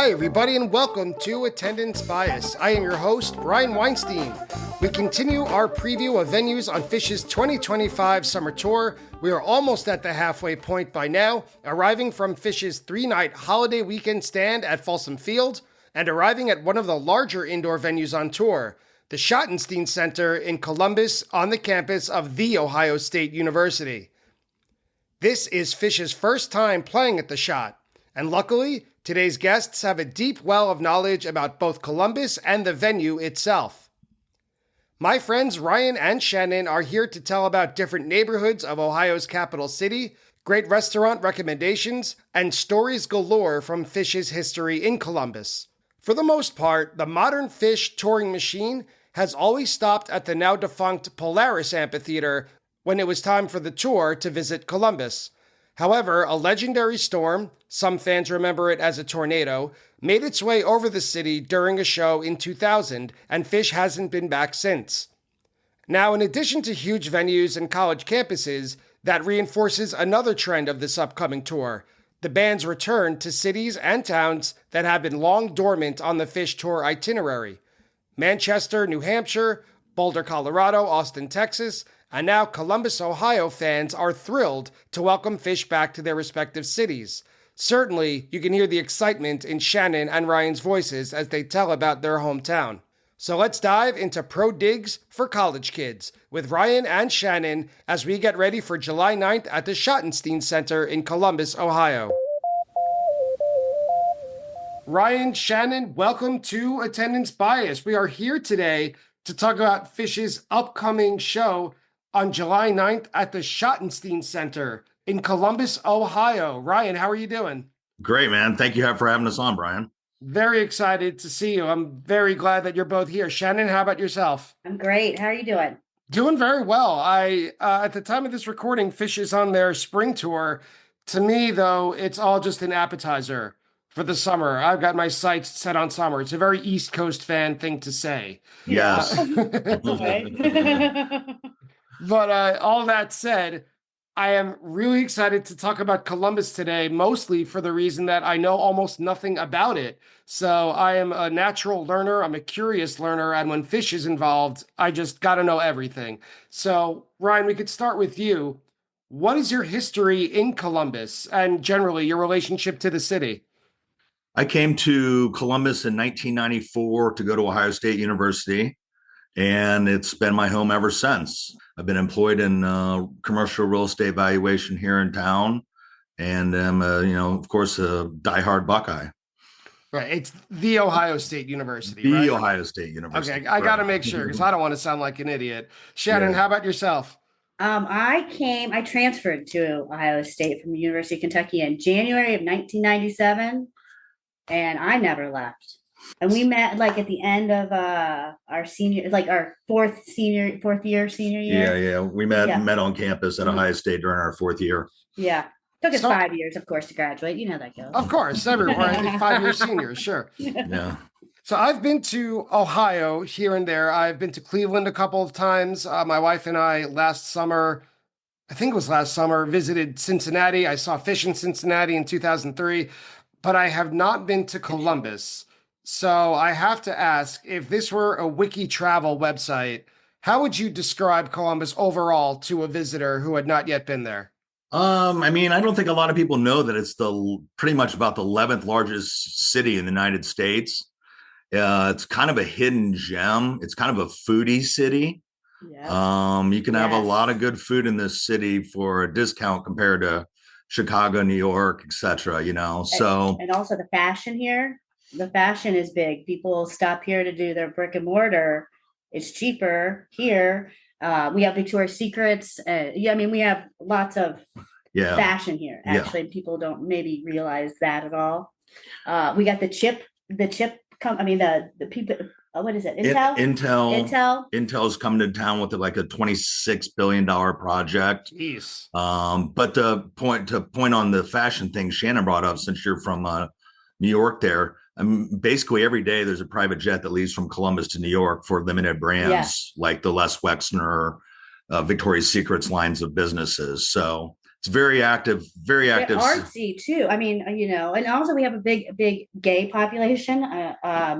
Hi, everybody, and welcome to Attendance Bias. I am your host, Brian Weinstein. We continue our preview of venues on Phish's 2025 summer tour. We are almost at the halfway point by now, arriving from Phish's three-night holiday weekend stand at Folsom Field and arriving at one of the larger indoor venues on tour, the Schottenstein Center in Columbus on the campus of The Ohio State University. This is Phish's first time playing at the Schot, and luckily, today's guests have a deep well of knowledge about both Columbus and the venue itself. My friends Ryan and Shannon are here to tell about different neighborhoods of Ohio's capital city, great restaurant recommendations, and stories galore from Phish's history in Columbus. For the most part, the modern Phish touring machine has always stopped at the now-defunct Polaris Amphitheater when it was time for the tour to visit Columbus. However, a legendary storm, some fans remember it as a tornado, made its way over the city during a show in 2000, and Phish hasn't been back since. Now, in addition to huge venues and college campuses, that reinforces another trend of this upcoming tour: the band's return to cities and towns that have been long dormant on the Phish tour itinerary. Manchester, New Hampshire, Boulder, Colorado, Austin, Texas, and now Columbus, Ohio fans are thrilled to welcome Phish back to their respective cities. Certainly, you can hear the excitement in Shannon and Ryan's voices as they tell about their hometown. So let's dive into Pro Digs for College Kids with Ryan and Shannon as we get ready for July 9th at the Schottenstein Center in Columbus, Ohio. Ryan, Shannon, welcome to Attendance Bias. We are here today to talk about Phish's upcoming show on July 9th at the Schottenstein Center in Columbus, Ohio. Ryan, how are you doing? Great, man. Thank you for having us on, Brian. Very excited to see you. I'm very glad that you're both here. Shannon, how about yourself? I'm great. How are you doing? Doing very well. At the time of this recording, Phish is on their spring tour. To me, though, it's all just an appetizer for the summer. I've got my sights set on summer. It's a very East Coast fan thing to say. Yes. But all that said, I am really excited to talk about Columbus today, mostly for the reason that I know almost nothing about it. So I am a natural learner. I'm a curious learner. And when Phish is involved, I just got to know everything. So Ryan, we could start with you. What is your history in Columbus and generally your relationship to the city? I came to Columbus in 1994 to go to Ohio State University, and it's been my home ever since. I've been employed in commercial real estate valuation here in town, and I'm, of course, a diehard Buckeye. Right. It's the Ohio State University, The right? Ohio State University. Okay. I got to make sure because I don't want to sound like an idiot. Shannon, How about yourself? I transferred to Ohio State from the University of Kentucky in January of 1997, and I never left. And we met like at the end of our senior, like our fourth year senior year. Yeah. We met on campus at Ohio State during our fourth year. Yeah. Took us 5 years, of course, to graduate. You know that goes. Of course, everyone, 5-year seniors, sure. Yeah. So I've been to Ohio here and there. I've been to Cleveland a couple of times. My wife and I last summer, visited Cincinnati. I saw Phish in Cincinnati in 2003, but I have not been to Columbus. So I have to ask, if this were a wiki travel website, how would you describe Columbus overall to a visitor who had not yet been there? I don't think a lot of people know that it's pretty much about the 11th largest city in the United States. It's kind of a hidden gem. It's kind of a foodie city. Yeah. You can have a lot of good food in this city for a discount compared to Chicago, New York, etc. So and also the fashion here. The fashion is big. People stop here to do their brick and mortar. It's cheaper here. We have Victoria's Secrets. We have lots of fashion here. Actually, people don't maybe realize that at all. We got the chip. The people. What is it? Intel's coming to town with like a $26 billion project. Jeez. But to point on the fashion thing Shannon brought up, since you're from New York there. Basically every day there's a private jet that leaves from Columbus to New York for limited brands like the Les Wexner, Victoria's Secrets lines of businesses. So It's very active, very They're active. artsy too. I mean, and also we have a big gay population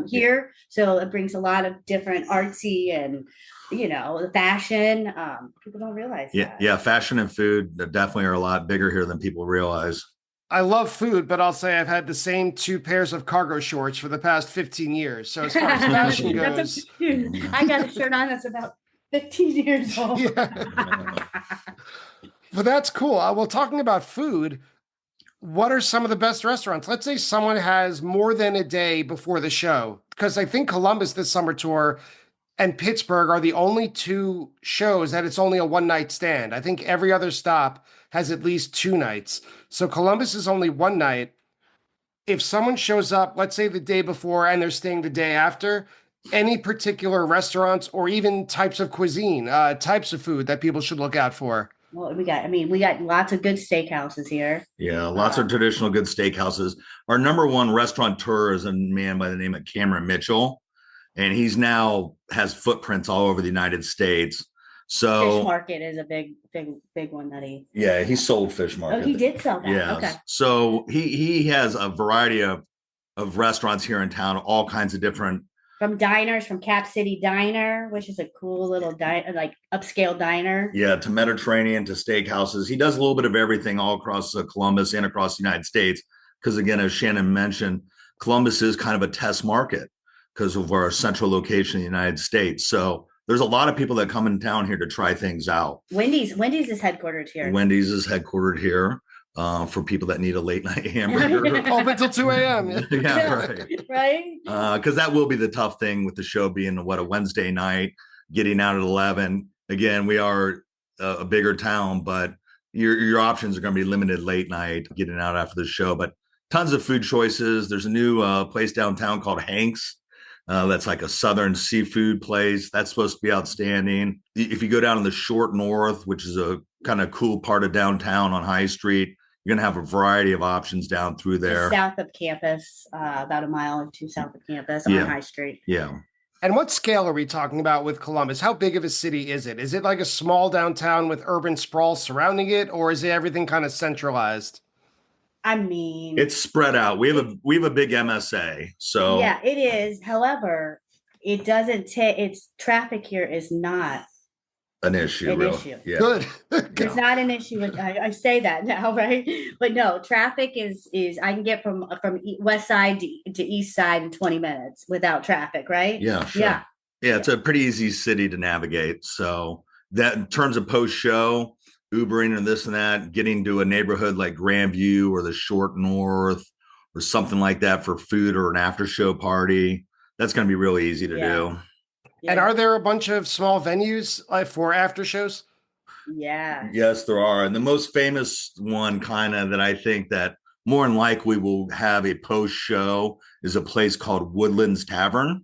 here, so it brings a lot of different artsy and the fashion. People don't realize that. Yeah, fashion and food definitely are a lot bigger here than people realize. I love food, but I'll say I've had the same 2 pairs of cargo shorts for the past 15 years. So as far as fashion goes, I got a shirt on that's about 15 years old. Yeah. But that's cool. Well, talking about food, what are some of the best restaurants? Let's say someone has more than a day before the show, because I think Columbus this summer tour and Pittsburgh are the only 2 shows that it's only a one-night stand. I think every other stop has at least 2 nights. So Columbus is only one night. If someone shows up, let's say the day before and they're staying the day after, any particular restaurants or even types of cuisine, types of food that people should look out for? Well, we got lots of good steakhouses here. Yeah, lots of traditional good steakhouses. Our number one restaurateur is a man by the name of Cameron Mitchell, and he's now has footprints all over the United States. So Fish Market is a big one that he. Yeah, he sold Fish Market. Oh, he did sell that. Yeah. Okay. So he has a variety of restaurants here in town, all kinds of different. From diners, from Cap City Diner, which is a cool little like upscale diner. Yeah, to Mediterranean, to steakhouses. He does a little bit of everything all across Columbus and across the United States. Because again, as Shannon mentioned, Columbus is kind of a test market because of our central location in the United States. So there's a lot of people that come in town here to try things out. Wendy's is headquartered here. Wendy's is headquartered here. For people that need a late night hamburger. Open until 2 a.m. Yeah, right. Right. Because that will be the tough thing with the show being a Wednesday night, getting out at 11. Again, we are a bigger town, but your options are going to be limited late night, getting out after the show. But tons of food choices. There's a new place downtown called Hank's. That's like a southern seafood place. That's supposed to be outstanding. If you go down to the Short North, which is a kind of cool part of downtown on High Street, you're going to have a variety of options down through there. Just south of campus, about a mile or 2 south of campus on High Street. Yeah. And what scale are we talking about with Columbus? How big of a city is it? Is it like a small downtown with urban sprawl surrounding it, or is it everything kind of centralized? I mean, it's spread out. We have a big MSA. So yeah, it is. However, it doesn't take its traffic here is not an issue. Yeah. Good. There's not an issue with I say that now, right? But no, traffic is I can get from west side to east side in 20 minutes without traffic, right? Yeah, sure. Yeah, it's a pretty easy city to navigate. So that in terms of post show, Ubering and this and that, getting to a neighborhood like Grandview or the Short North or something like that for food or an after show party, that's going to be really easy to do. Yeah. And are there a bunch of small venues for after shows? Yeah. Yes, there are. And the most famous one kind of that I think that more than likely will have a post show is a place called Woodlands Tavern.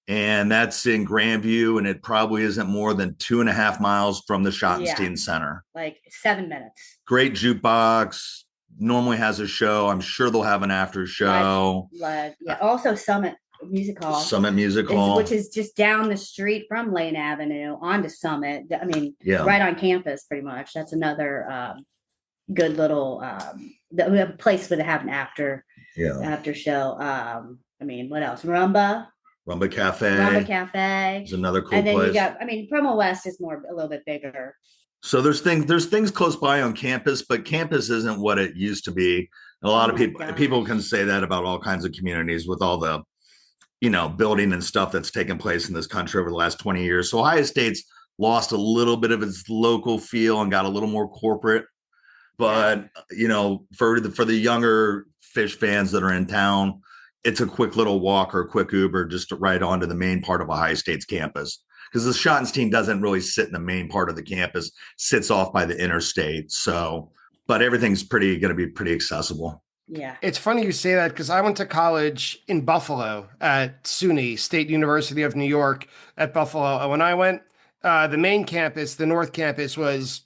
And that's in Grandview, and it probably isn't more than 2.5 miles from the Schottenstein Center. Like 7 minutes. Great jukebox. Normally has a show. I'm sure they'll have an after show. Yeah. Also Summit Music Hall. Summit Music Hall. Which is just down the street from Lane Avenue onto Summit. I mean, right on campus pretty much. That's another good little we have a place where they have an after show. I mean, what else? Rumba Cafe. Is another cool place. And then you got, Promo West is a little bit bigger. So there's things close by on campus, but campus isn't what it used to be. A lot of people can say that about all kinds of communities with all the, building and stuff that's taken place in this country over the last 20 years. So Ohio State's lost a little bit of its local feel and got a little more corporate. But, for the younger Phish fans that are in town, it's a quick little walk or a quick Uber just to right onto the main part of Ohio State's campus. Because the Schottenstein doesn't really sit in the main part of the campus, sits off by the interstate. So, but everything's going to be pretty accessible. Yeah. It's funny you say that because I went to college in Buffalo at SUNY, State University of New York at Buffalo. And when I went, the main campus, the North Campus was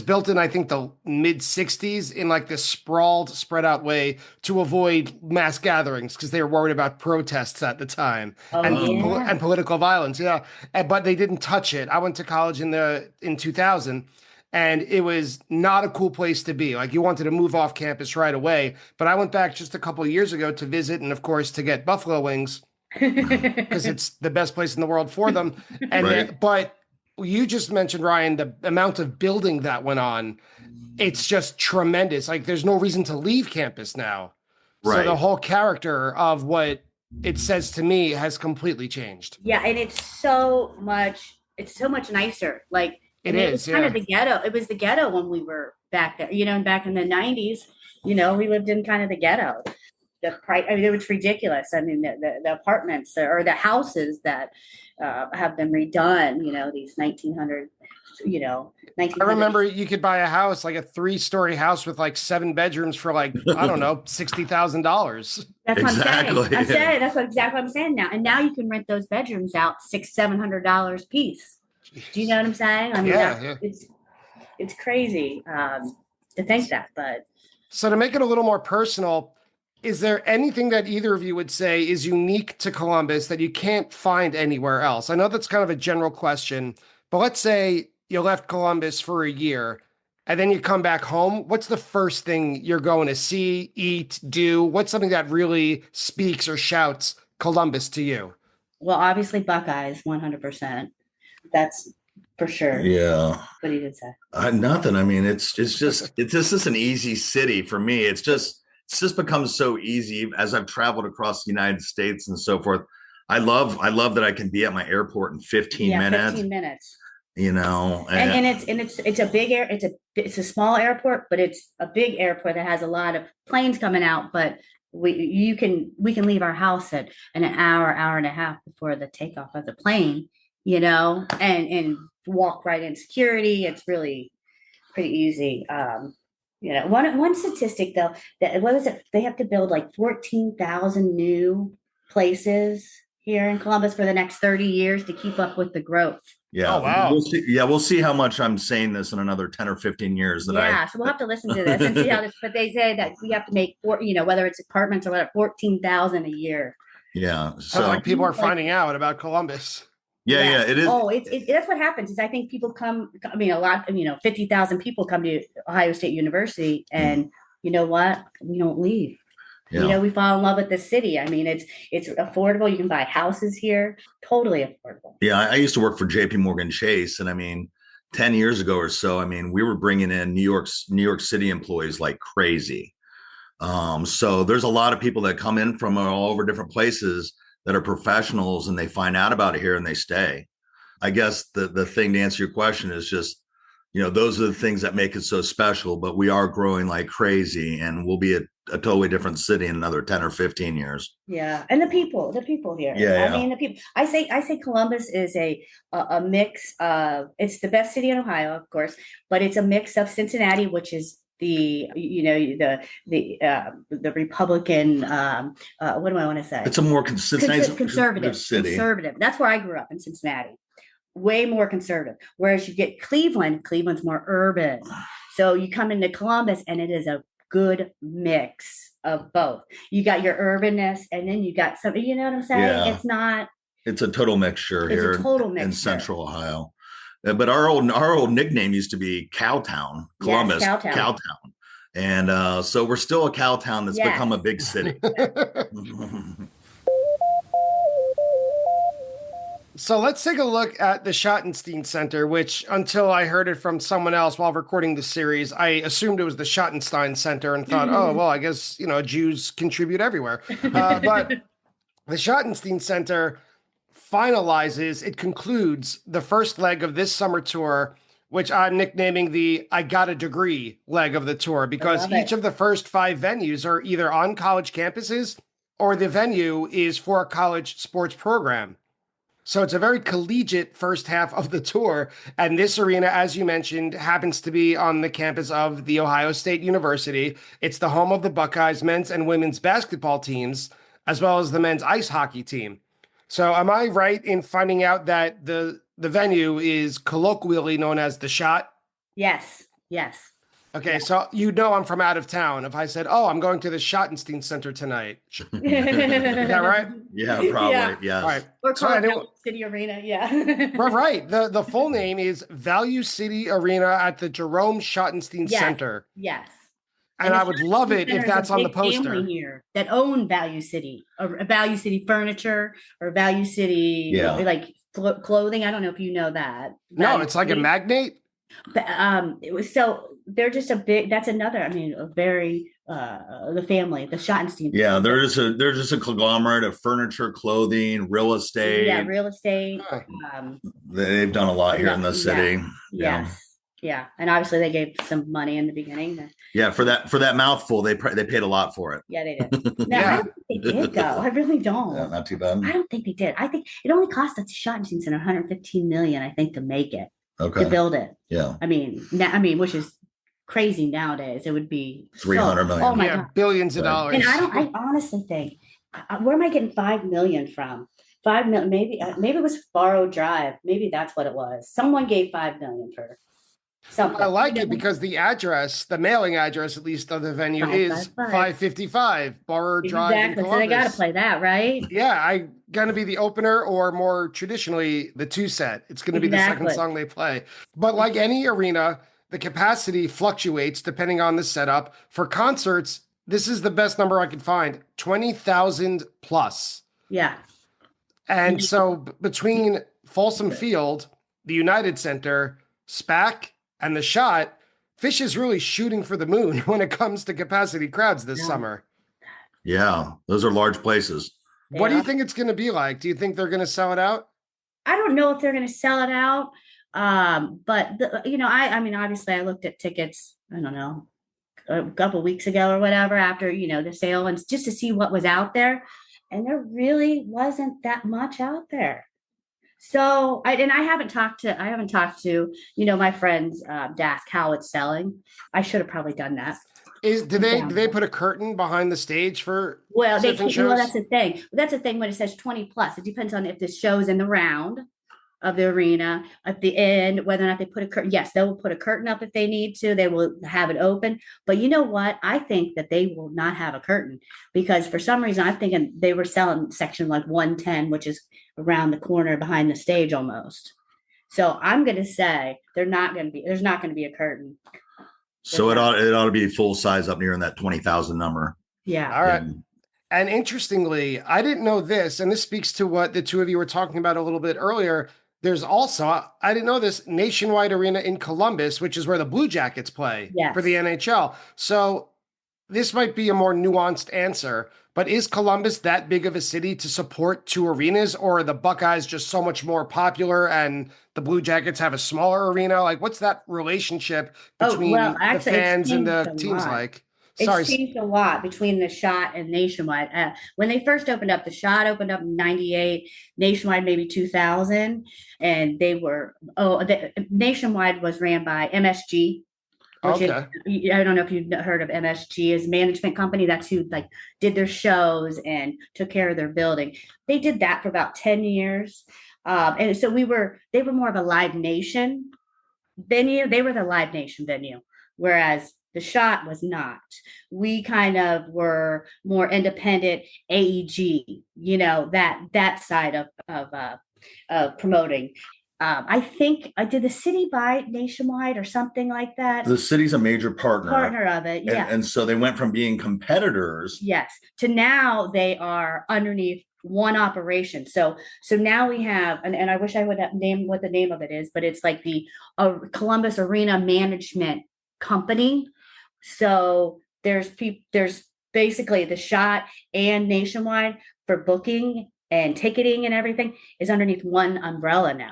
built in, I think, the mid 60s in like this sprawled, spread out way to avoid mass gatherings because they were worried about protests at the time and political violence. Yeah. But they didn't touch it. I went to college in 2000 and it was not a cool place to be. Like you wanted to move off campus right away. But I went back just a couple of years ago to visit and of course to get buffalo wings because it's the best place in the world for them. And Right. but you just mentioned, Ryan, the amount of building that went on. It's just tremendous. Like there's no reason to leave campus now. So the Right. whole character of what it says to me has completely changed. Yeah, and it's so much nicer. Like, I It mean, it was is, kind yeah. of the ghetto. It was the ghetto when we were back there, and back in the 90s, we lived in kind of the ghetto. The price, I mean, it was ridiculous. I mean, the apartments or the houses that have been redone, these 1900, I 1900s. remember you could buy a house, like a 3-story house with like 7 bedrooms for like, I don't know, $60,000. That's what I'm saying. Exactly. I'm saying that's exactly what I'm saying now. And now you can rent those bedrooms out $600-700 piece. Do you know what I'm saying? I mean, Yeah. it's crazy to think that, but So to make it a little more personal, is there anything that either of you would say is unique to Columbus that you can't find anywhere else? I know that's kind of a general question, but let's say you left Columbus for a year and then you come back home. What's the first thing you're going to see, eat, do? What's something that really speaks or shouts Columbus to you? well, obviously Buckeyes, 100%. That's for sure. Yeah. What he did say. Nothing. I mean, it's just an easy city for me. It's just become so easy as I've traveled across the United States and so forth. I love that I can be at my airport in 15 Yeah, minutes. 15 minutes. And It's a big air. It's a small airport, but it's a big airport that has a lot of planes coming out. But we can leave our house at an hour and a half before the takeoff of the plane, and walk right in security. It's really pretty easy. One statistic though, that what is it? They have to build like 14,000 new places here in Columbus for the next 30 years to keep up with the growth. Oh, wow. we'll see. Yeah, we'll see how much I'm saying this in another 10 or 15 years. So we'll have to listen to this and see how this. But they say that we have to make whether it's apartments or whatever, 14,000 a year. Yeah. Sounds So like people are finding out about Columbus. yeah, it is. Oh, that's what happens. Is I think people come. I mean, a lot. 50,000 people come to Ohio State University, and you know what? We don't leave. Yeah. We fall in love with the city. I mean, it's affordable. You can buy houses here, totally affordable. Yeah, I used to work for JP Morgan Chase, and I mean, 10 years ago or so, I mean, we were bringing in New York City employees like crazy. So there's a lot of people that come in from all over different places that are professionals, and they find out about it here and they stay. I guess the thing to answer your question is just, those are the things that make it so special, but we are growing like crazy, and we'll be a totally different city in another 10 or 15 years. Yeah. And the people here. Yeah. I mean, the people, I say Columbus is a mix of, it's the best city in Ohio, of course, but it's a mix of Cincinnati, which is the Republican, what do I want to say? It's a more conservative city. Conservative. That's where I grew up, in Cincinnati. Way more conservative. Whereas you get Cleveland's more urban. So you come into Columbus and it is a good mix of both. You got your urbanness and then you got some, you know what I'm saying? Yeah. It's a total mixture here in Central Ohio. But our old nickname used to be Cowtown, Columbus, yes, Cowtown. And so we're still a cow town that's become a big city. So let's take a look at the Schottenstein Center, which until I heard it from someone else while recording the series, I assumed it was the Schottenstein Center and thought, oh, well, I guess, Jews contribute everywhere. But the Schottenstein Center it concludes the first leg of this summer tour, which I'm nicknaming the I Got a Degree leg of the tour, because each of the first 5 venues are either on college campuses or the venue is for a college sports program. So it's a very collegiate first half of the tour. And this arena, as you mentioned, happens to be on the campus of The Ohio State University. It's the home of the Buckeyes men's and women's basketball teams, as well as the men's ice hockey team. So am I right in finding out that the venue is colloquially known as the Schot? Yes. Okay, so I'm from out of town. If I said, "Oh, I'm going to the Schottenstein Center tonight," is that right? Yeah, probably. Yeah. Yes. All right. Or So call it anyway, Value City Arena. Yeah. right. The full name is Value City Arena at the Jerome Schottenstein Yes. Center. Yes. And the I would love Schottenstein it Center if is that's a on the big family poster. here that own Value City, or Value City Furniture, or Value City, Yeah. like clothing. I don't know if you know that. No, Value it's like a City. magnate. But, it was so they're just a big. That's another. I mean, a very the family, the Schottenstein. Yeah, they're just a conglomerate of furniture, clothing, real estate. Yeah, real estate. Huh. They've done a lot here in the city. Yes. Yeah, and obviously they gave some money in the beginning. Yeah, for that mouthful, they paid a lot for it. Yeah, they did. No, Yeah. I don't think they did though. I really don't. Yeah, not too bad. I don't think they did. I think it only cost the Schottenstein Center 115 million, I think, to make it, Okay. to build it. Yeah. I mean, which is crazy nowadays. It would be 300 million. Oh my Yeah, god, billions of Right. dollars. and I honestly think, where am I getting 5 million from? 5 million, maybe it was Faro Drive. Maybe that's what it was. Someone gave 5 million for something. I like it because the address, the mailing address, at least of the venue, is 555 Borrower Drive in Exactly. Columbus. So they got to play that, right? Yeah, I gonna be the opener, or more traditionally, the two set. It's gonna be the second Exactly. song they play. But like any arena, the capacity fluctuates depending on the setup. For concerts, this is the best number I could find: 20,000 plus. Yeah. And so between Folsom Field, the United Center, SPAC, and the Schot, Phish is really shooting for the moon when it comes to capacity crowds this summer. Yeah, those are large places. What do you think it's going to be like? Do you think they're going to sell it out? I don't know if they're going to sell it out. But I mean, obviously I looked at tickets, I don't know, a couple weeks ago or whatever, after, the sale, and just to see what was out there. And there really wasn't that much out there. So I haven't talked to, my friends, to ask how it's selling. I should have probably done that. Do they put a curtain behind the stage for certain shows? Well, that's the thing. That's the thing when it says 20 plus. It depends on if the show's in the round of the arena at the end, whether or not they put a curtain. Yes, they will put a curtain up if they need to. They will have it open. But you know what? I think that they will not have a curtain, because for some reason I'm thinking they were selling section like 110, which is around the corner behind the stage almost. So I'm going to say there's not going to be a curtain. So it ought to be full size up near in that 20,000 number. Yeah. All right. And interestingly, I didn't know this, and this speaks to what the two of you were talking about a little bit earlier. There's also, I didn't know this, Nationwide Arena in Columbus, which is where the Blue Jackets play for the NHL. So this might be a more nuanced answer, but is Columbus that big of a city to support two arenas, or are the Buckeyes just so much more popular and the Blue Jackets have a smaller arena? Like, what's that relationship between the fans and the teams like? It's changed a lot between the Schot and Nationwide. When they first opened up, the Schot opened up in 98, Nationwide maybe 2000. And Nationwide was ran by MSG. Which is, I don't know if you've heard of MSG, as a management company. That's who did their shows and took care of their building. They did that for about 10 years. And so they were more of a Live Nation venue. They were the Live Nation venue, whereas the Schot was not. We kind of were more independent AEG, that side of promoting. I think did the city buy Nationwide or something like that? The city's a major partner of it, yeah. And so they went from being competitors, yes, to now they are underneath one operation. So now we have, and I wish I would have named what the name of it is, but it's like the Columbus Arena Management Company. So there's basically the Schot and Nationwide for booking and ticketing and everything is underneath one umbrella now.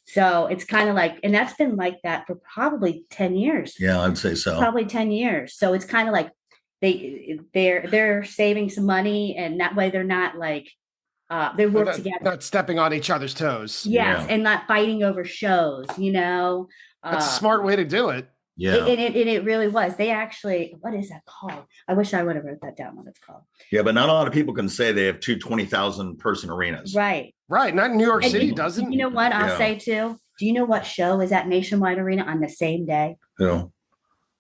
So it's kind of like, and that's been like that for probably 10 years. Yeah, I'd say so. Probably 10 years. So it's kind of like they're saving some money, and that way they're not like they work together, not stepping on each other's toes. Yes, and not fighting over shows. That's a smart way to do it. Yeah, and it really was. They actually, what is that called? I wish I would have wrote that down. What it's called? Yeah, but not a lot of people can say they have two 20,000 person arenas. Right. Not New York City doesn't. You know what I'll say too? Do you know what show is at Nationwide Arena on the same day? No.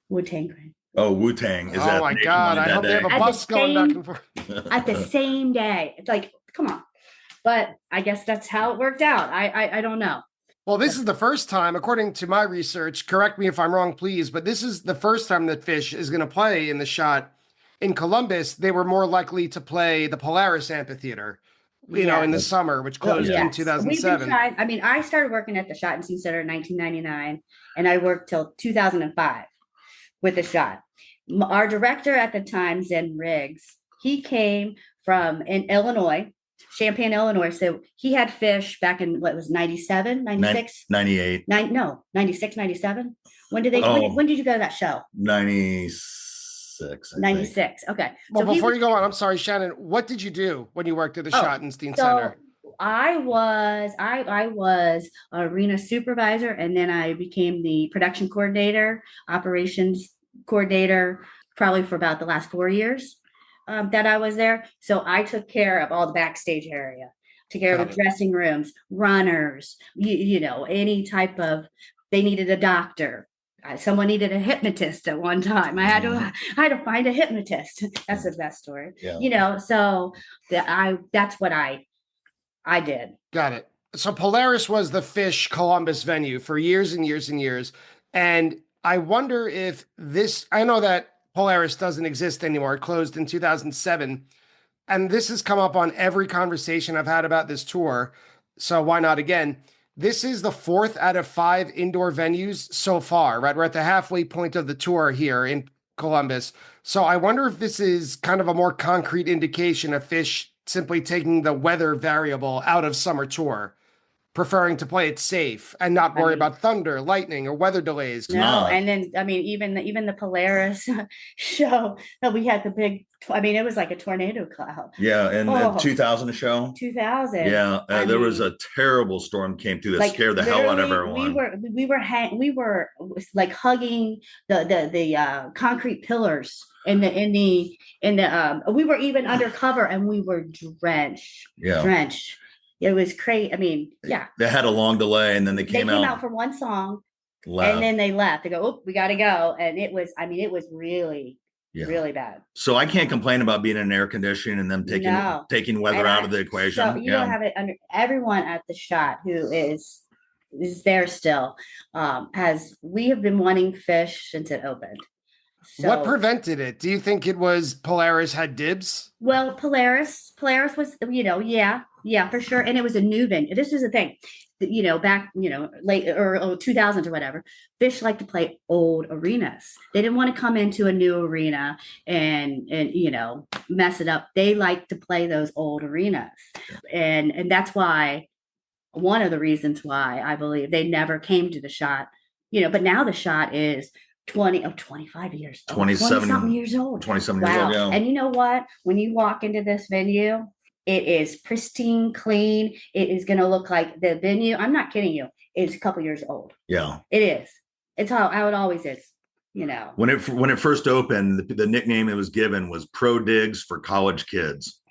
Wu-Tang Clan. Oh, Wu-Tang. Is Oh that my nationwide God. I that hope they have a day? At the bus going back same- and forth. At the same day. It's like, come on. But I guess that's how it worked out. I don't know. Well, this is the first time, according to my research, correct me if I'm wrong, please, but this is the first time that Phish is going to play in the Schot. In Columbus, they were more likely to play the Polaris Amphitheater, in the summer, which closed in We've been 2007. trying. I mean, I started working at the Schottenstein Center in 1999, and I worked till 2005 with the Schot. Our director at the time, Zen Riggs, he came from in Illinois, Champaign, Illinois. So he had Phish back in what was 97, 96? 98. 96, 97. When did they Oh. when did you go to that show? 96. I think. 96. Okay. Well, So he before was- you go on, I'm sorry, Shannon, what did you do when you worked at the Oh, Schottenstein so Center? I was arena supervisor, and then I became the production coordinator, operations coordinator, probably for about the last 4 years that I was there. So I took care of all the backstage area, took care of Got the it. dressing rooms, runners, any type of. They needed a doctor. Someone needed a hypnotist at one time. I had to find a hypnotist. That's the best story. Yeah. So that's what I did. Got it. So Polaris was the Phish Columbus venue for years and years and years. And I wonder if I know that Polaris doesn't exist anymore. It closed in 2007. And this has come up on every conversation I've had about this tour. So why not again? This is the 4th out of 5 indoor venues so far, right? We're at the halfway point of the tour here in Columbus. So I wonder if this is kind of a more concrete indication of Phish simply taking the weather variable out of summer tour, preferring to play it safe and not worry about thunder, lightning, or weather delays. No, and then I mean, even the Polaris show that we had the big. I mean, it was like a tornado cloud. Yeah, and Oh. 2000 show. 2000. Yeah, there was mean, a terrible storm came through that like, scared the hell out of literally, everyone. We were like hugging the concrete pillars in the we were even undercover and we were drenched. Yeah. It was crazy. I mean, yeah. They had a long delay, and then they came out for one song, left. and then they left. They go, oh, we got to go, and it was really, really bad. So I can't complain about being in air conditioning and them taking weather out of the equation. So you don't have it under. Everyone at the Schot who is there still we have been wanting Phish since it opened. So, What prevented it? Do you think it was Polaris had dibs? Well, Polaris was, yeah, for sure. And it was a new venue. This is the thing, back, late or 2000s or whatever, Phish liked to play old arenas. They didn't want to come into a new arena and mess it up. They like to play those old arenas. And that's why, one of the reasons why I believe they never came to the Schot, but now the Schot is 25 years old. 27 years old. 27 Wow. years old. Yeah. And you know what? When you walk into this venue, it is pristine, clean. It is going to look like the venue. I'm not kidding you. It's a couple years old. Yeah. It is. It's how it always is. When it first opened, the nickname it was given was Pro Digs for College Kids.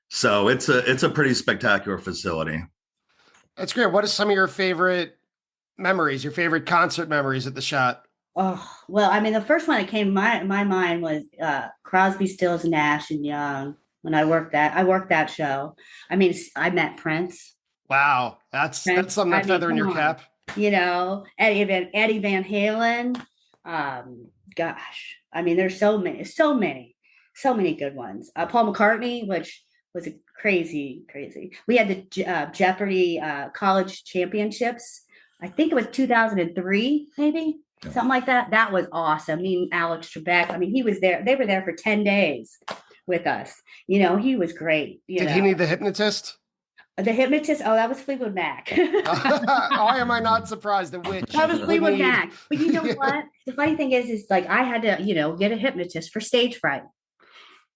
So it's a pretty spectacular facility. That's great. What are some of your favorite memories, your favorite concert memories at the Schot? Oh, well, I mean, the first one that came to my mind was Crosby, Stills, Nash and Young. When I worked that show. I mean, I met Prince. Wow, that's something that feather in your cap. Eddie Van Halen. Gosh, I mean, there's so many good ones. Paul McCartney, which was a crazy. We had the Jeopardy college championships. I think it was 2003, maybe something like that. That was awesome. I mean, Alex Trebek. I mean, he was there. They were there for 10 days with us. He was great. Did he need the hypnotist? The hypnotist? Oh, that was Fleetwood Mac. Why am I not surprised? That was Fleetwood Mac. But you know what? The funny thing is like I had to, get a hypnotist for stage fright.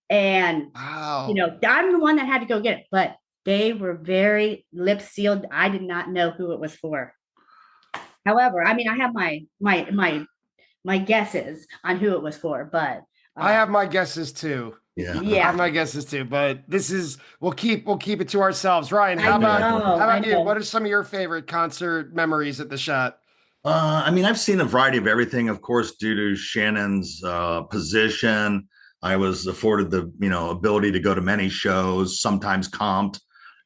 And, wow. I'm the one that had to go get it. But they were very lip sealed. I did not know who it was for. However, I mean, I have my guesses on who it was for, but I have my guesses too. Yeah. I have my guesses too, but we'll keep it to ourselves. Ryan, how about you? What are some of your favorite concert memories at the Schot? I mean, I've seen a variety of everything, of course, due to Shannon's position. I was afforded the, ability to go to many shows, sometimes comped,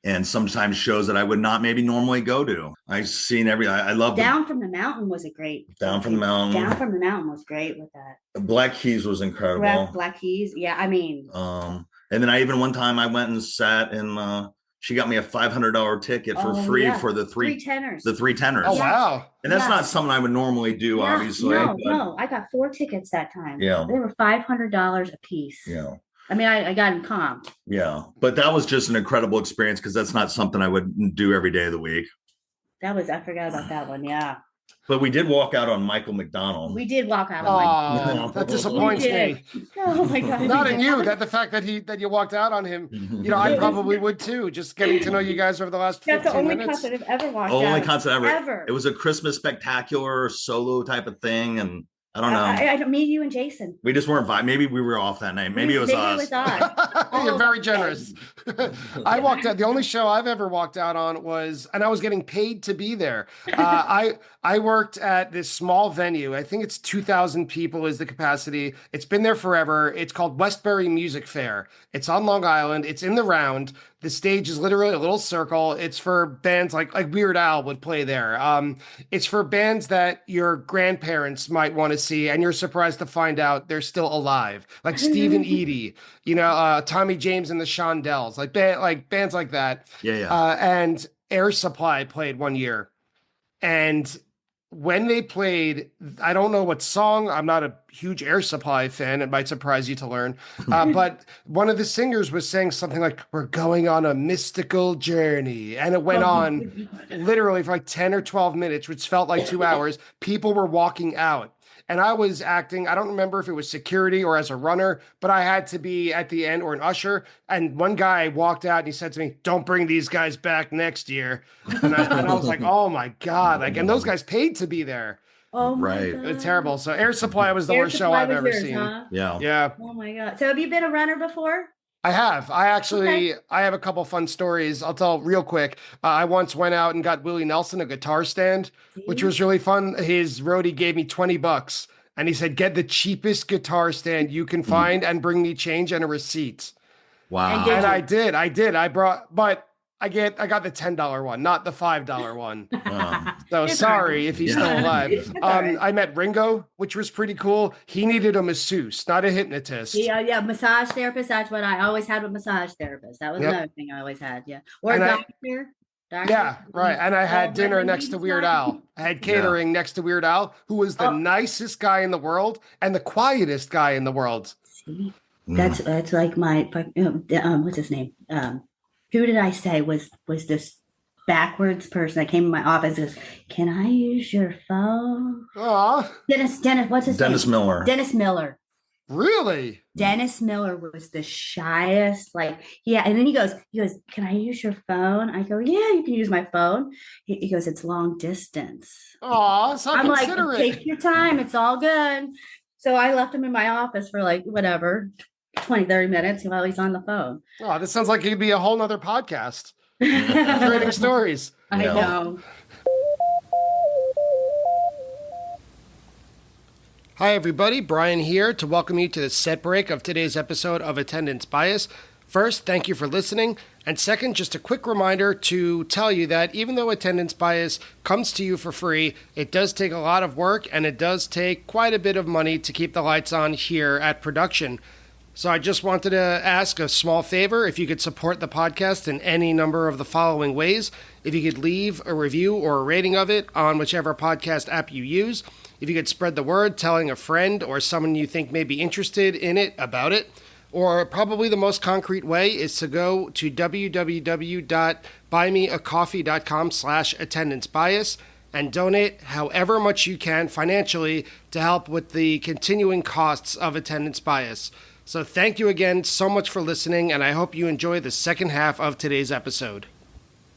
and sometimes shows that I would not maybe normally go to. I've seen I love Down from the Mountain was a great. Down from the Mountain. Down from the Mountain was great with that. Black Keys was incredible. Black Keys, yeah. I mean, and then one time I went and sat in. She got me a $500 ticket for free for the three tenors. The three tenors. Oh, wow. And that's not something I would normally do, obviously. No. I got 4 tickets that time. Yeah. They were $500 a piece. Yeah. I mean, I got them comped. Yeah. But that was just an incredible experience because that's not something I would do every day of the week. I forgot about that one. Yeah. But we did walk out on Michael McDonald. We did walk out on Michael. That disappoints me. Oh my God. Not in you. The fact that you walked out on him. I probably would too. Just getting to know you guys over the last 15 minutes. That's the only concert I've ever walked out. Only concert ever. It was a Christmas spectacular solo type of thing, and I don't know. I don't meet you and Jason. We just weren't vibing. Maybe we were off that night. Maybe it was us. You're very generous. I walked out. The only show I've ever walked out on was, and I was getting paid to be there. I worked at this small venue. I think it's 2,000 people is the capacity. It's been there forever. It's called Westbury Music Fair. It's on Long Island. It's in the Round. The stage is literally a little circle. It's for bands like Weird Al would play there. It's for bands that your grandparents might want to see, and you're surprised to find out they're still alive, like Steve and Edie, Tommy James and the Shondells, like bands like that. Yeah. And Air Supply played one year, and when they played, I don't know what song. I'm not a huge Air Supply fan. It might surprise you to learn. But one of the singers was saying something like, "We're going on a mystical journey." And it went on literally for like 10 or 12 minutes, which felt like 2 hours. People were walking out. And I was acting, I don't remember if it was security or as a runner, but I had to be at the end or an usher. And one guy walked out and he said to me, "Don't bring these guys back next year." And I was like, oh my God. And those guys paid to be there. Oh my right. God. It's terrible. So Air Supply was the worst show I've ever seen. Huh? Yeah. Oh my God. So have you been a runner before? I have. I have a couple fun stories. I'll tell real quick. I once went out and got Willie Nelson a guitar stand, which was really fun. His roadie gave me $20 and he said, "Get the cheapest guitar stand you can find and bring me change and a receipt." Wow. And I did. I got the $10 one, not the $5 one. So sorry if he's still alive. I met Ringo, which was pretty cool. He needed a masseuse, not a hypnotist. Yeah, massage therapist. That's what I always had with massage therapist. That was another thing I always had. Yeah, or a doctor. Yeah, right. And I had dinner next to Weird Al. I had catering next to Weird Al, who was the nicest guy in the world and the quietest guy in the world. See, that's like my what's his name? Who did I say was this backwards person that came in my office and goes, "Can I use your phone?" Aw. Dennis, what's his name? Dennis Miller. Dennis Miller. Really? Dennis Miller was the shyest, and then he goes, "Can I use your phone?" I go, "Yeah, you can use my phone." He goes, "It's long distance." Aw, so I'm considerate. like, "Take your time. It's all good." So I left him in my office for 20, 30 minutes while he's on the phone. Oh, this sounds like it'd be a whole nother podcast. Trading stories. I know. Hi, everybody. Brian here to welcome you to the set break of today's episode of Attendance Bias. First, thank you for listening. And second, just a quick reminder to tell you that even though Attendance Bias comes to you for free, it does take a lot of work and it does take quite a bit of money to keep the lights on here at production. So I just wanted to ask a small favor if you could support the podcast in any number of the following ways. If you could leave a review or a rating of it on whichever podcast app you use. If you could spread the word, telling a friend or someone you think may be interested in it about it. Or probably the most concrete way is to go to www.buymeacoffee.com/attendancebias and donate however much you can financially to help with the continuing costs of Attendance Bias. So thank you again so much for listening, and I hope you enjoy the second half of today's episode.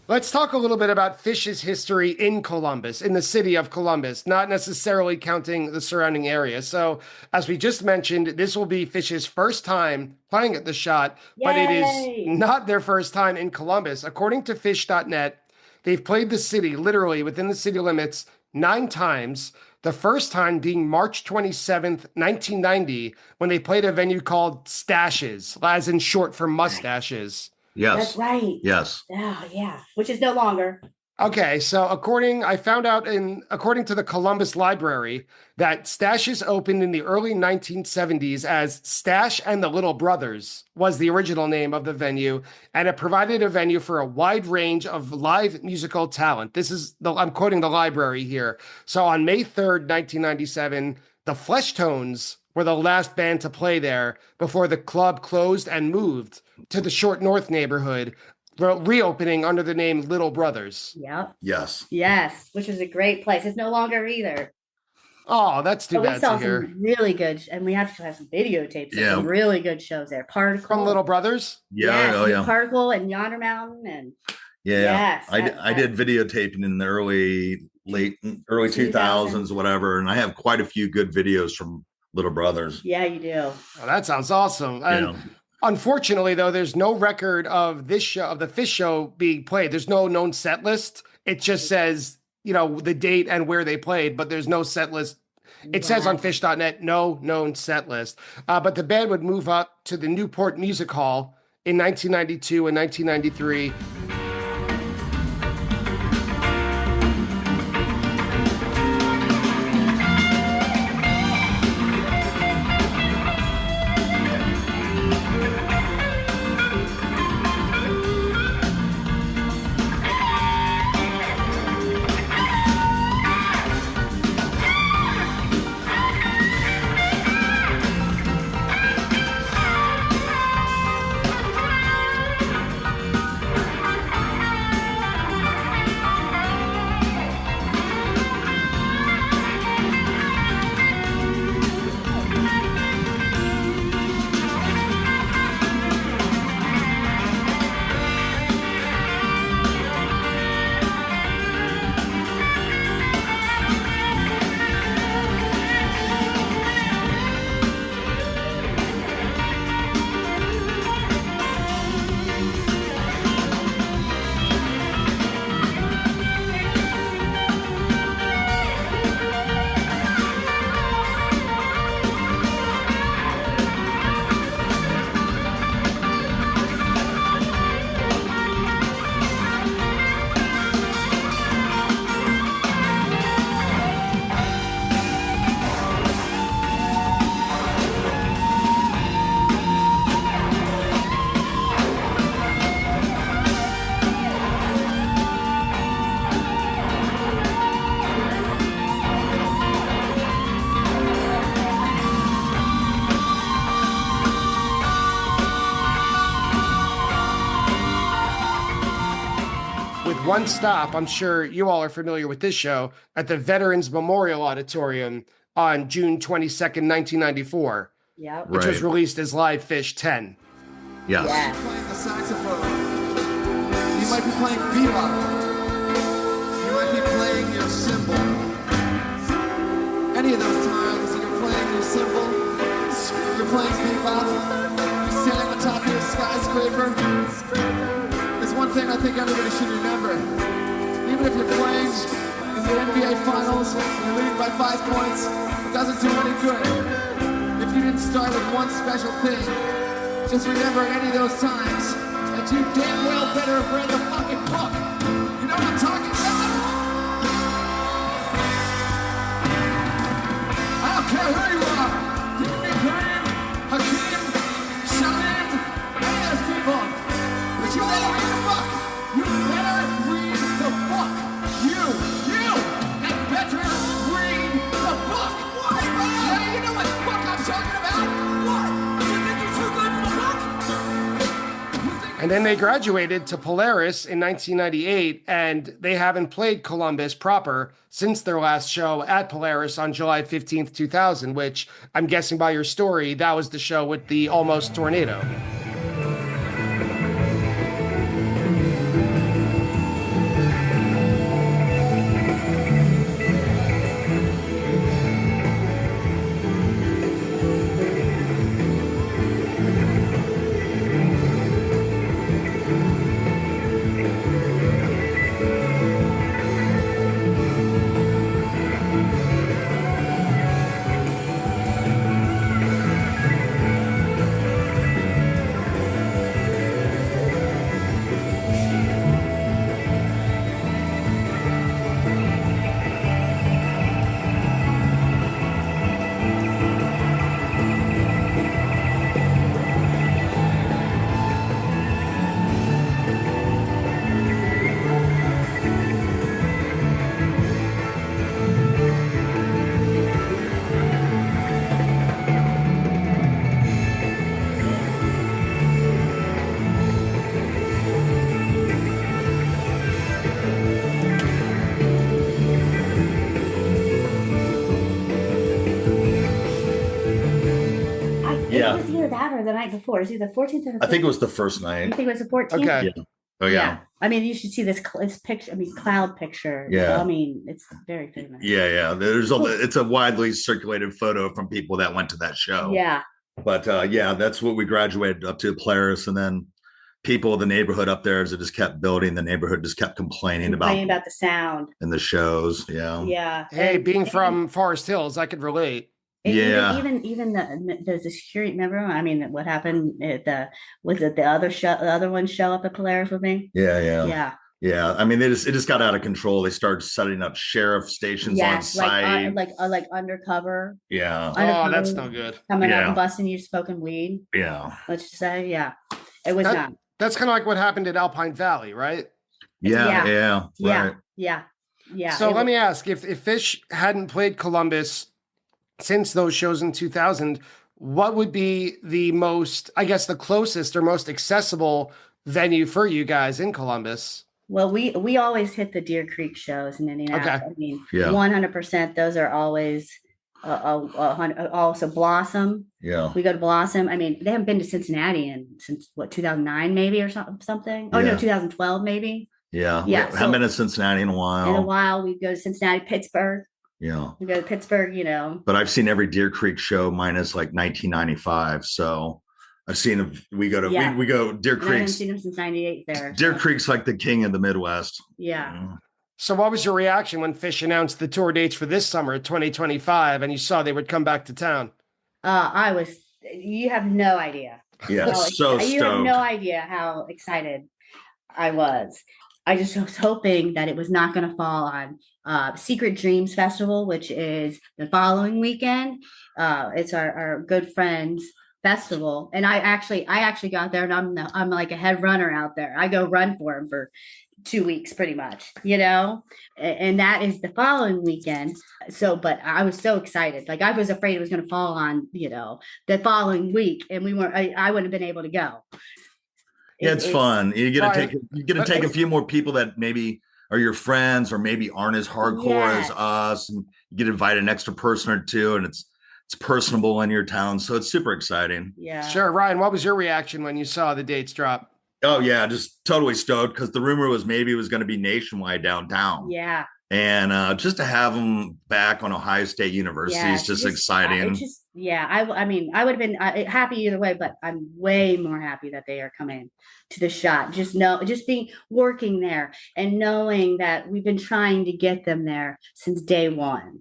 Let's talk a little bit about Phish's history in Columbus, in the city of Columbus, not necessarily counting the surrounding area. So, as we just mentioned, this will be Phish's first time playing at the Schot, but it is not their first time in Columbus. According to Phish.net, they've played the city, literally within the city limits, 9 times, the first time being March 27th, 1990, when they played a venue called Stashes, as in short for mustaches. Yes. That's right. Yes. Oh, yeah. Which is no longer. Okay, so according to the Columbus Library, that Stashes opened in the early 1970s as Stash and the Little Brothers was the original name of the venue, and it provided a venue for a wide range of live musical talent. I'm quoting the library here. So on May 3rd, 1997, the Fleshtones were the last band to play there before the club closed and moved to the Short North neighborhood, reopening under the name Little Brothers. Yep. Yes. Which was a great place. It's no longer either. Oh, that's too But we bad saw to hear. some really good, and we have to have some videotapes of some really good shows there. Particle From Little Brothers? Yeah. Yes, Particle and Yonder Mountain, and yes, I did videotaping in the early 2000s, whatever, and I have quite a few good videos from Little Brothers. Yeah, you do. Oh, that sounds awesome. And unfortunately, though, there's no record of this show, of the Phish show being played. There's no known set list. It just says, the date and where they played, but there's no set list. It says on Phish.net, no known set list. But the band would move up to the Newport Music Hall in 1992 and 1993. One stop, I'm sure you all are familiar with this show, at the Veterans Memorial Auditorium on June 22nd, 1994. Yep. Which was released as Live Phish 10. Yes. Playing the saxophone. You might be playing bebop. You might be playing your cymbal. Any of those times that you're playing your cymbal, you're playing bebop, you're standing on top of your skyscraper. There's one thing I think everybody should remember. Even if you're playing in the NBA Finals and you're leading by 5 points, it doesn't do any good if you didn't start with one special thing. Just remember any of those times that you damn well better have read the fucking book. You know what I'm talking about? I don't care who you are. You can be Brian, Hakeem, Shannon, any of those people. But you better read the book. You better read the book. You had better read the book. What? Yeah, you know what book I'm talking about? What? You think you're too good for the book? And then they graduated to Polaris in 1998, and they haven't played Columbus proper since their last show at Polaris on July 15th, 2000, which I'm guessing by your story, that was the show with the almost tornado. Yeah. It was either that or the night before. It was either the 14th or the 15th. I think it was the first You night. think it was the 14th? Okay. Yeah. Oh yeah. I mean, you should see this picture. I mean, cloud picture. Yeah. I mean, it's very famous. Yeah. It's a widely circulated photo from people that went to that show. Yeah. But that's what we graduated up to, Polaris, and then people in the neighborhood up there, as it just kept building, the neighborhood just kept complaining about the sound and the shows. Yeah. Yeah. Hey, being from Forest Hills, I could relate. Yeah. Even the security. Remember? I mean, what happened? Was it the other one show up at Polaris with me? Yeah. I mean, it just got out of control. They started setting up sheriff stations on site, like undercover. Yeah. Oh, that's no good. Coming out and busting you smoking weed. Yeah. Let's just say, it was not. That's kind of like what happened at Alpine Valley, right? Yeah. Right. Yeah. So let me ask, if Phish hadn't played Columbus since those shows in 2000, what would be the most, I guess, the closest or most accessible venue for you guys in Columbus? Well, we always hit the Deer Creek shows in Indianapolis. Okay. I mean, 100%. Those are always also Blossom. Yeah. We go to Blossom. I mean, they haven't been to Cincinnati since 2009 maybe or something. Oh no, 2012 maybe. Yeah. Yeah. Haven't been to Cincinnati in a while. We go to Cincinnati, Pittsburgh. Yeah. We go to Pittsburgh, But I've seen every Deer Creek show minus like 1995. So I've seen we go Deer Creek. I haven't seen them since 98 there. Deer Creek's like the king of the Midwest. Yeah. So what was your reaction when Phish announced the tour dates for this summer, 2025, and you saw they would come back to town? You have no idea. Yeah, so stoked. You have no idea how excited I was. I just was hoping that it was not going to fall on Secret Dreams Festival, which is the following weekend. It's our good friends festival, and I actually got there, and I'm like a head runner out there. I go run for him for 2 weeks, pretty much, and that is the following weekend. So, but I was so excited. Like I was afraid it was going to fall on the following week, and I wouldn't have been able to go. It's fun. You get to take a few more people that maybe are your friends or maybe aren't as hardcore as us, and you get invited an extra person or two, and it's personable in your town. So it's super exciting. Yeah. Sure. Ryan, what was your reaction when you saw the dates drop? Oh yeah, just totally stoked, because the rumor was maybe it was going to be nationwide downtown. Yeah. And just to have them back on Ohio State University is just exciting. I mean, I would have been happy either way, but I'm way more happy that they are coming to the Schot. Just being working there and knowing that we've been trying to get them there since day one.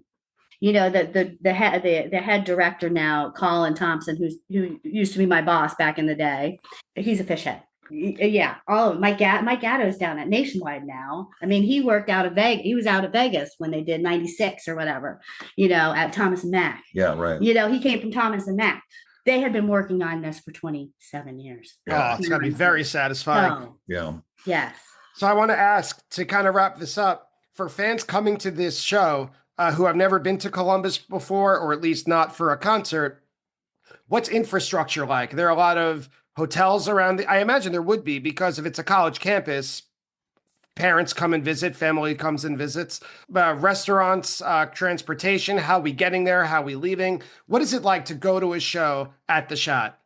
The head director now, Colin Thompson, who used to be my boss back in the day, he's a Phish head. Yeah, all of Mike Gatto's down at Nationwide now. I mean, he worked out of Vegas. He was out of Vegas when they did 96 or whatever, at Thomas and Mack. Yeah, right. He came from Thomas and Mack. They had been working on this for 27 years. Oh, it's got to be very satisfying. Oh, yeah. Yes. So I want to ask, to kind of wrap this up, for fans coming to this show who have never been to Columbus before, or at least not for a concert, what's infrastructure like? There are a lot of hotels around. I imagine there would be, because if it's a college campus, parents come and visit, family comes and visits, restaurants, transportation, how we getting there, how we leaving. What is it like to go to a show at the Schot?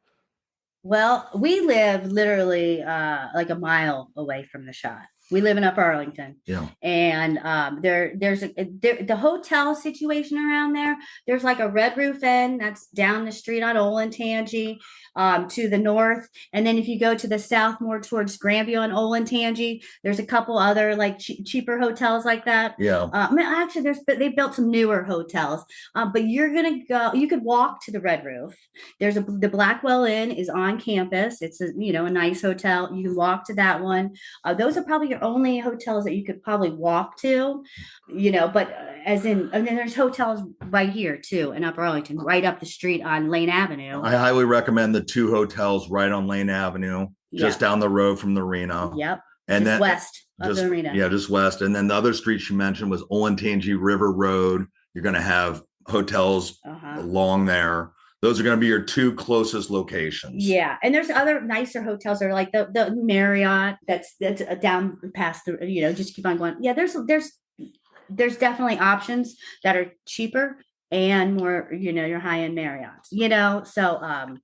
Well, we live literally like a mile away from the Schot. We live in Upper Arlington. Yeah. And there's the hotel situation around there. There's like a Red Roof Inn that's down the street on Olentangy to the north. And then if you go to the south, more towards Granville and Olentangy, there's a couple other like cheaper hotels like that. Yeah. Actually, they built some newer hotels. But you could walk to the Red Roof. The Blackwell Inn is on campus. It's a nice hotel. You can walk to that one. Those are probably your only hotels that you could probably walk to, but and then there's hotels right here too in Upper Arlington, right up the street on Lane Avenue. I highly recommend the 2 hotels right on Lane Avenue, just down the road from the arena. Yep. And just then west of the arena. Yeah, just west. And then the other street she mentioned was Olentangy River Road. You're going to have hotels along there. Those are going to be your 2 closest locations. Yeah, and there's other nicer hotels that are like the Marriott that's down past the just keep on going. Yeah, there's definitely options that are cheaper and more, your high-end Marriott's, so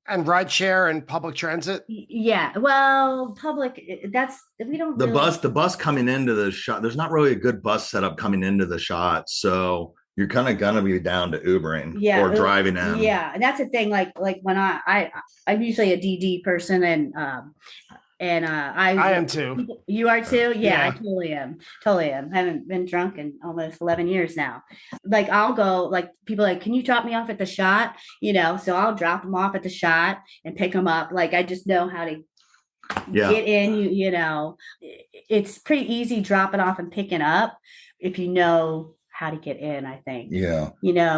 And rideshare and public transit. yeah, well, public, we don't The really, bus coming into the Schot, there's not really a good bus setup coming into the Schot, so you're kind of gonna be down to Ubering or driving in. Yeah, and that's the thing. Like when I'm usually a DD person, and I am too. You are too? Yeah, Yeah. I totally am. Totally am. I haven't been drunk in almost 11 years now. Like I'll go, like people like, can you drop me off at the Schot? So I'll drop them off at the Schot and pick them up. Like I just know how to get in. It's pretty easy dropping off and picking up if you know how to get in, I think. Yeah.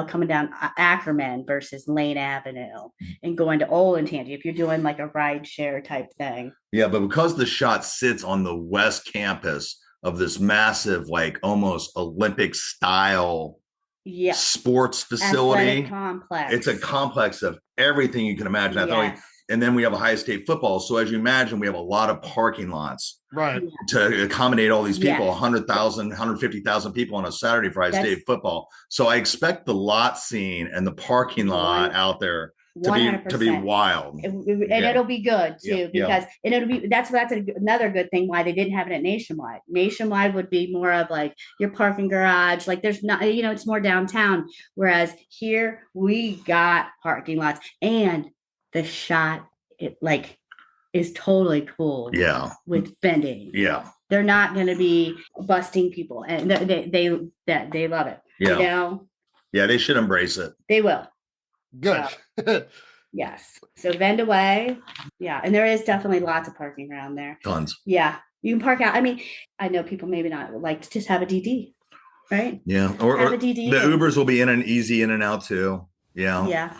Coming down Ackerman versus Lane Avenue and going to Olentangy if you're doing like a ride share type thing. Yeah, but because the Schot sits on the west campus of this massive, like almost Olympic style sports facility, complex. It's a complex of everything you can imagine. I thought, and then we have Ohio State football. So as you imagine, we have a lot of parking lots to accommodate all these people, 100,000, 150,000 people on a Saturday for Ohio State football. So I expect the lot scene and the parking lot out there to be wild. And it'll be good too, because and it'll be that's another good thing why they didn't have it at Nationwide. Nationwide would be more of like your parking garage, like there's not, it's more downtown. Whereas here we got parking lots, and the Schot is totally cool. Yeah. With vending. Yeah. They're not going to be busting people, and they love it. Yeah. Yeah, they should embrace it. They will. Good. Yes. So vend away. Yeah. And there is definitely lots of parking around there. Tons. Yeah. You can park out. I mean, I know people maybe not like to just have a DD, right? Yeah. Or have a DD. The Ubers will be in and out too. Yeah. Yeah.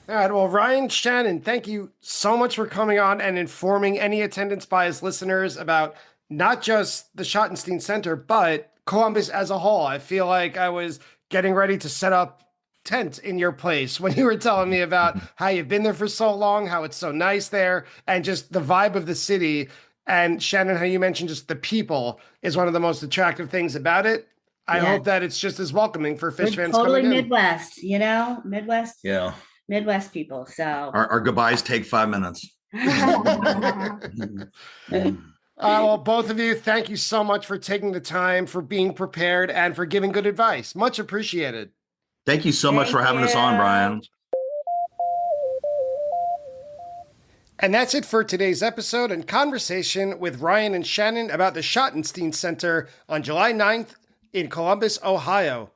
All right. Well, Ryan, Shannon, thank you so much for coming on and informing any attendance bias listeners about not just the Schottenstein Center, but Columbus as a whole. I feel like I was getting ready to set up tent in your place when you were telling me about how you've been there for so long, how it's so nice there, and just the vibe of the city. And Shannon, how you mentioned just the people is one of the most attractive things about it. I hope that it's just as welcoming for Phish fans totally coming in. Midwest, Midwest. Yeah. Midwest people. So our goodbyes take 5 minutes. Well, both of you, thank you so much for taking the time, for being prepared, and for giving good advice. Much appreciated. Thank you so much for having us on, Brian. And that's it for today's episode and conversation with Ryan and Shannon about the Schottenstein Center on July 9th in Columbus, Ohio.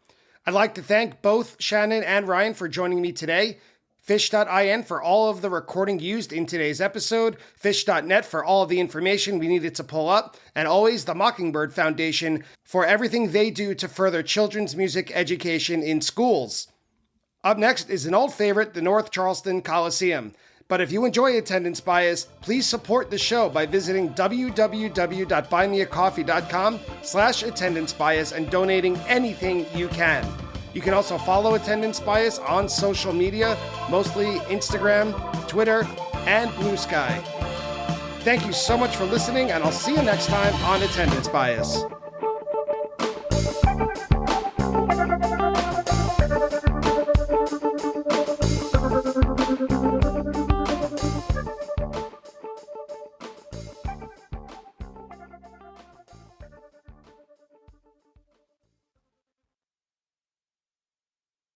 I'd like to thank both Shannon and Ryan for joining me today. Phish.in for all of the recording used in today's episode, Phish.net for all of the information we needed to pull up, and always the Mockingbird Foundation for everything they do to further children's music education in schools. Up next is an old favorite, the North Charleston Coliseum. But if you enjoy Attendance Bias, please support the show by visiting www.buymeacoffee.com/attendancebias and donating anything you can. You can also follow Attendance Bias on social media, mostly Instagram, Twitter, and Blue Sky. Thank you so much for listening, and I'll see you next time on Attendance Bias.